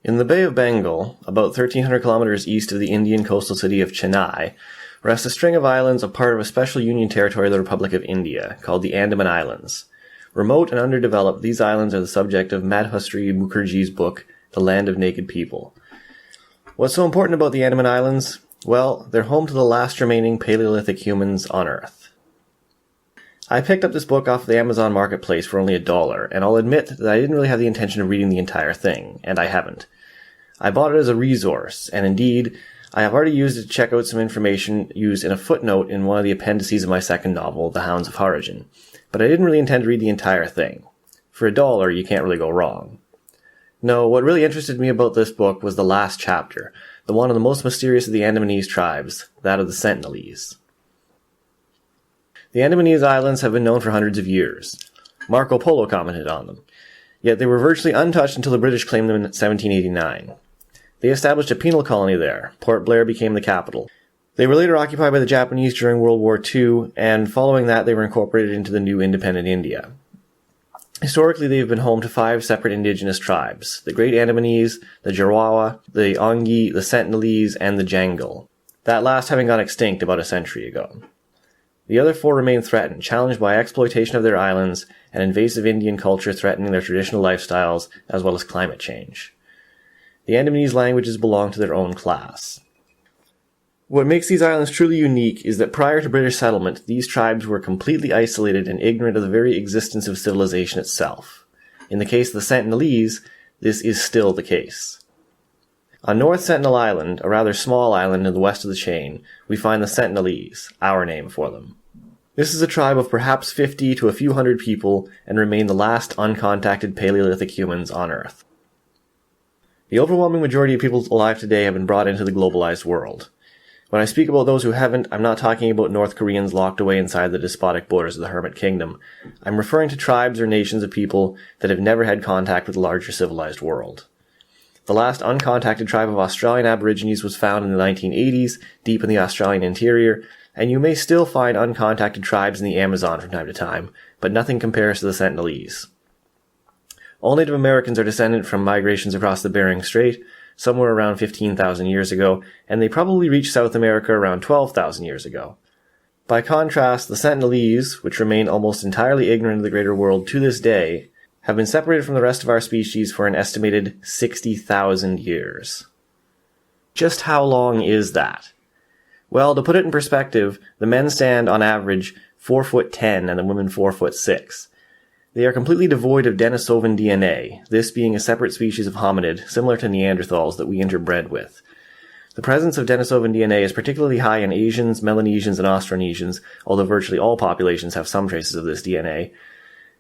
In the Bay of Bengal, about 1,300 kilometers east of the Indian coastal city of Chennai, rests a string of islands a part of a special union territory of the Republic of India, called the Andaman Islands. Remote and underdeveloped, these islands are the subject of Madhusree Mukerjee's book, The Land of Naked People. What's so important about the Andaman Islands? Well, they're home to the last remaining Paleolithic humans on Earth. I picked up this book off the Amazon Marketplace for only $1, and I'll admit that I didn't really have the intention of reading the entire thing, and I haven't. I bought it as a resource, and indeed, I have already used it to check out some information used in a footnote in one of the appendices of my second novel, The Hounds of Harrigan, but I didn't really intend to read the entire thing. For $1, you can't really go wrong. No, what really interested me about this book was the last chapter, the one of the most mysterious of the Andamanese tribes, that of the Sentinelese. The Andamanese Islands have been known for hundreds of years. Marco Polo commented on them. Yet they were virtually untouched until the British claimed them in 1789. They established a penal colony there. Port Blair became the capital. They were later occupied by the Japanese during World War II, and following that they were incorporated into the new independent India. Historically, they have been home to 5 separate indigenous tribes: the Great Andamanese, the Jarawa, the Ongi, the Sentinelese, and the Jangal, that last having gone extinct about a century ago. The other 4 remain threatened, challenged by exploitation of their islands and invasive Indian culture threatening their traditional lifestyles, as well as climate change. The Andamanese languages belong to their own class. What makes these islands truly unique is that prior to British settlement, these tribes were completely isolated and ignorant of the very existence of civilization itself. In the case of the Sentinelese, this is still the case. On North Sentinel Island, a rather small island in the west of the chain, we find the Sentinelese, our name for them. This is a tribe of perhaps 50 to a few hundred people and remain the last uncontacted Paleolithic humans on Earth. The overwhelming majority of people alive today have been brought into the globalized world. When I speak about those who haven't, I'm not talking about North Koreans locked away inside the despotic borders of the Hermit Kingdom. I'm referring to tribes or nations of people that have never had contact with the larger civilized world. The last uncontacted tribe of Australian Aborigines was found in the 1980s, deep in the Australian interior, and you may still find uncontacted tribes in the Amazon from time to time, but nothing compares to the Sentinelese. All Native Americans are descended from migrations across the Bering Strait, somewhere around 15,000 years ago, and they probably reached South America around 12,000 years ago. By contrast, the Sentinelese, which remain almost entirely ignorant of the greater world to this day, have been separated from the rest of our species for an estimated 60,000 years. Just how long is that? Well, to put it in perspective, the men stand on average 4'10" and the women 4'6". They are completely devoid of Denisovan DNA, this being a separate species of hominid, similar to Neanderthals, that we interbred with. The presence of Denisovan DNA is particularly high in Asians, Melanesians, and Austronesians, although virtually all populations have some traces of this DNA.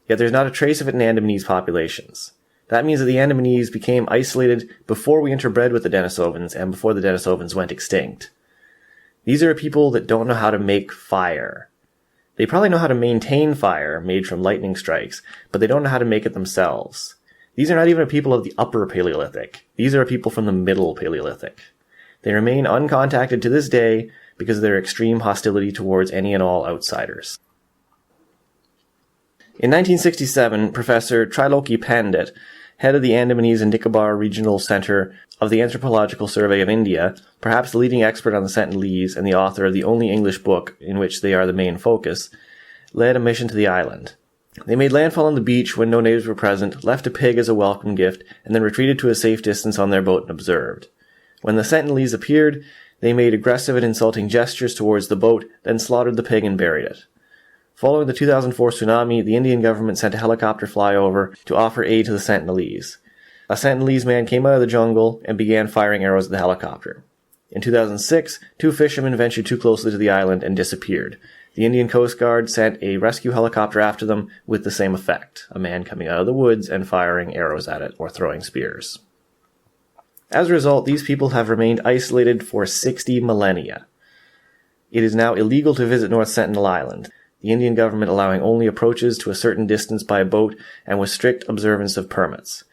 Yet there's not a trace of it in Andamanese populations. That means that the Andamanese became isolated before we interbred with the Denisovans and before the Denisovans went extinct. These are people that don't know how to make fire. They probably know how to maintain fire made from lightning strikes, but they don't know how to make it themselves. These are not even a people of the Upper Paleolithic. These are a people from the Middle Paleolithic. They remain uncontacted to this day because of their extreme hostility towards any and all outsiders. In 1967, Professor Triloki Pandit, head of the Andamanese and Nicobar Regional Center of the Anthropological Survey of India, perhaps the leading expert on the Sentinelese and the author of the only English book in which they are the main focus, led a mission to the island. They made landfall on the beach when no natives were present, left a pig as a welcome gift, and then retreated to a safe distance on their boat and observed. When the Sentinelese appeared, they made aggressive and insulting gestures towards the boat, then slaughtered the pig and buried it. Following the 2004 tsunami, the Indian government sent a helicopter flyover to offer aid to the Sentinelese. A Sentinelese man came out of the jungle and began firing arrows at the helicopter. In 2006, 2 fishermen ventured too closely to the island and disappeared. The Indian Coast Guard sent a rescue helicopter after them with the same effect, a man coming out of the woods and firing arrows at it or throwing spears. As a result, these people have remained isolated for 60 millennia. It is now illegal to visit North Sentinel Island, the Indian government allowing only approaches to a certain distance by boat and with strict observance of permits.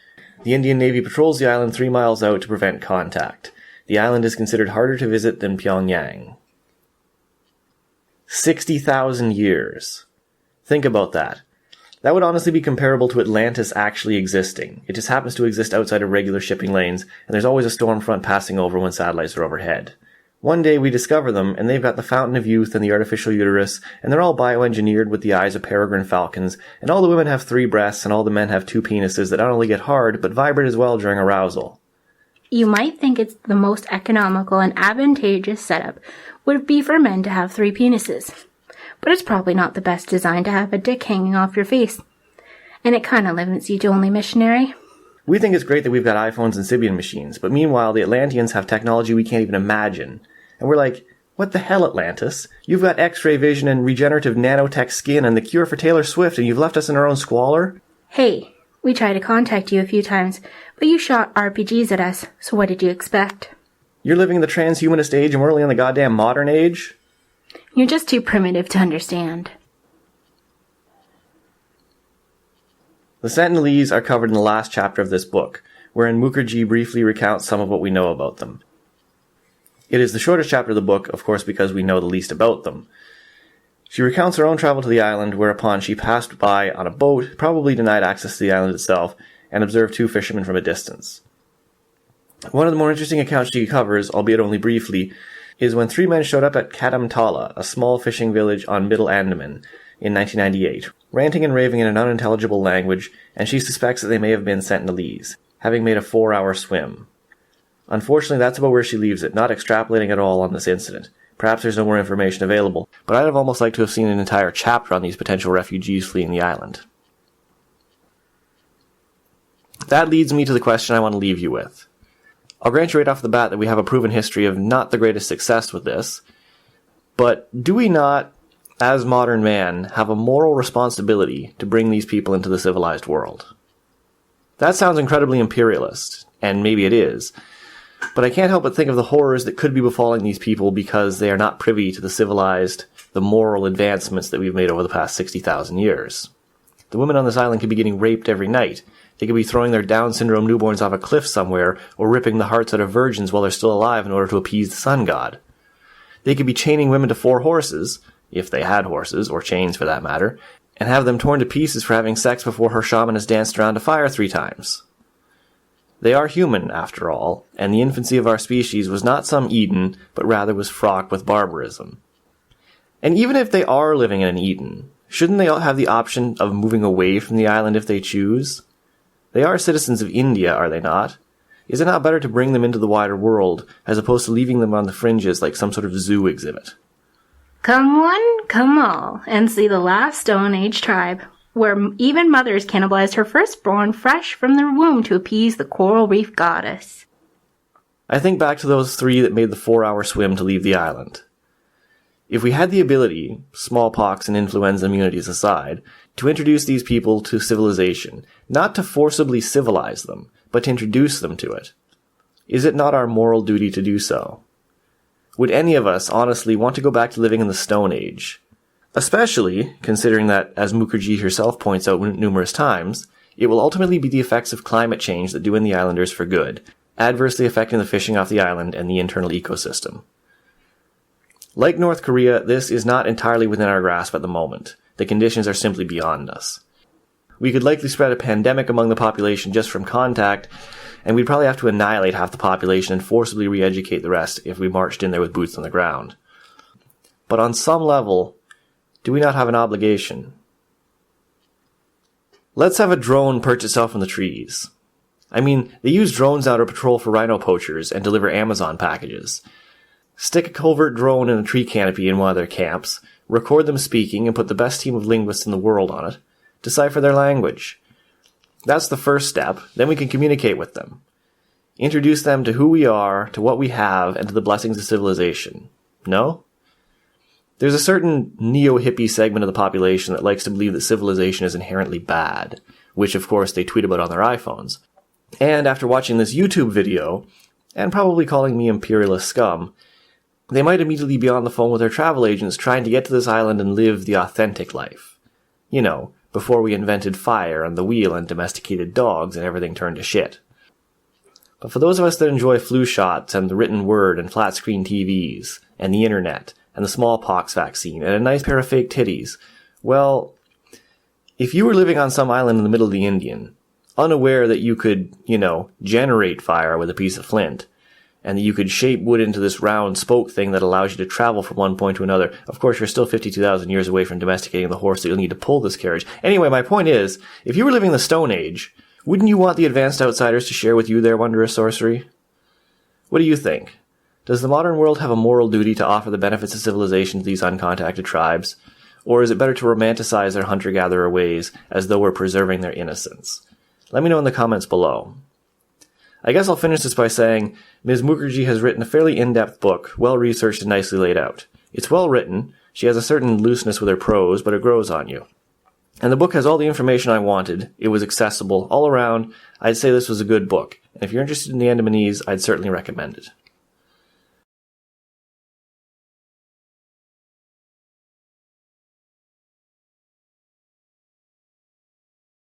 The Indian Navy patrols the island 3 miles out to prevent contact. The island is considered harder to visit than Pyongyang. 60,000 years. Think about that. That would honestly be comparable to Atlantis actually existing. It just happens to exist outside of regular shipping lanes, and there's always a storm front passing over when satellites are overhead. One day we discover them, and they've got the fountain of youth and the artificial uterus, and they're all bioengineered with the eyes of peregrine falcons, and all the women have 3 breasts, and all the men have 2 penises that not only get hard, but vibrate as well during arousal. You might think it's the most economical and advantageous setup would be for men to have 3 penises. But it's probably not the best design to have a dick hanging off your face. And it kinda limits you to only missionary. We think it's great that we've got iPhones and Sibian machines, but meanwhile the Atlanteans have technology we can't even imagine. And we're like, what the hell, Atlantis? You've got X-ray vision and regenerative nanotech skin and the cure for Taylor Swift, and you've left us in our own squalor? Hey, we tried to contact you a few times, but you shot RPGs at us, so what did you expect? You're living in the transhumanist age and we're only in the goddamn modern age? You're just too primitive to understand. The Sentinelese are covered in the last chapter of this book, wherein Mukerjee briefly recounts some of what we know about them. It is the shortest chapter of the book, of course, because we know the least about them. She recounts her own travel to the island, whereupon she passed by on a boat, probably denied access to the island itself, and observed 2 fishermen from a distance. One of the more interesting accounts she covers, albeit only briefly, is when 3 men showed up at Kadamtala, a small fishing village on Middle Andaman, in 1998, ranting and raving in an unintelligible language, and she suspects that they may have been Sentinelese, having made a 4-hour swim. Unfortunately, that's about where she leaves it, not extrapolating at all on this incident. Perhaps there's no more information available, but I'd have almost liked to have seen an entire chapter on these potential refugees fleeing the island. That leads me to the question I want to leave you with. I'll grant you right off the bat that we have a proven history of not the greatest success with this, but do we not, as modern man, have a moral responsibility to bring these people into the civilized world? That sounds incredibly imperialist, and maybe it is, but I can't help but think of the horrors that could be befalling these people because they are not privy to the civilized, the moral advancements that we've made over the past 60,000 years. The women on this island could be getting raped every night. They could be throwing their Down syndrome newborns off a cliff somewhere, or ripping the hearts out of virgins while they're still alive in order to appease the sun god. They could be chaining women to 4 horses, if they had horses, or chains for that matter, and have them torn to pieces for having sex before her shaman has danced around a fire 3 times. They are human, after all, and the infancy of our species was not some Eden, but rather was fraught with barbarism. And even if they are living in an Eden, shouldn't they all have the option of moving away from the island if they choose? They are citizens of India, are they not? Is it not better to bring them into the wider world, as opposed to leaving them on the fringes like some sort of zoo exhibit? Come one, come all, and see the last Stone Age tribe, where even mothers cannibalized her firstborn fresh from their womb to appease the coral reef goddess. I think back to those 3 that made the 4-hour swim to leave the island. If we had the ability, smallpox and influenza immunities aside, to introduce these people to civilization, not to forcibly civilize them, but to introduce them to it, is it not our moral duty to do so? Would any of us honestly want to go back to living in the Stone Age? Especially considering that, as Mukerjee herself points out numerous times, it will ultimately be the effects of climate change that do in the islanders for good, adversely affecting the fishing off the island and the internal ecosystem. Like North Korea, this is not entirely within our grasp at the moment. The conditions are simply beyond us. We could likely spread a pandemic among the population just from contact, and we'd probably have to annihilate half the population and forcibly re-educate the rest if we marched in there with boots on the ground. But on some level, do we not have an obligation? Let's have a drone perch itself from the trees. I mean, they use drones now to patrol for rhino poachers and deliver Amazon packages. Stick a covert drone in a tree canopy in one of their camps, record them speaking, and put the best team of linguists in the world on it. Decipher their language. That's the first step, then we can communicate with them. Introduce them to who we are, to what we have, and to the blessings of civilization. No? There's a certain neo-hippie segment of the population that likes to believe that civilization is inherently bad, which of course they tweet about on their iPhones. And after watching this YouTube video, and probably calling me imperialist scum, they might immediately be on the phone with their travel agents trying to get to this island and live the authentic life. You know, before we invented fire and the wheel and domesticated dogs and everything turned to shit. But for those of us that enjoy flu shots and the written word and flat-screen TVs and the internet and the smallpox vaccine and a nice pair of fake titties, well, If you were living on some island in the middle of the Indian, unaware that you could, generate fire with a piece of flint, and that you could shape wood into this round spoke thing that allows you to travel from one point to another. Of course, you're still 52,000 years away from domesticating the horse that you'll need to pull this carriage. Anyway, my point is, if you were living in the Stone Age, wouldn't you want the advanced outsiders to share with you their wondrous sorcery? What do you think? Does the modern world have a moral duty to offer the benefits of civilization to these uncontacted tribes? Or is it better to romanticize their hunter-gatherer ways as though we're preserving their innocence? Let me know in the comments below. I guess I'll finish this by saying Ms. Mukerjee has written a fairly in-depth book, well-researched and nicely laid out. It's well-written, she has a certain looseness with her prose, but it grows on you. And the book has all the information I wanted, it was accessible, all around. I'd say this was a good book, and if you're interested in the Andamanese, I'd certainly recommend it.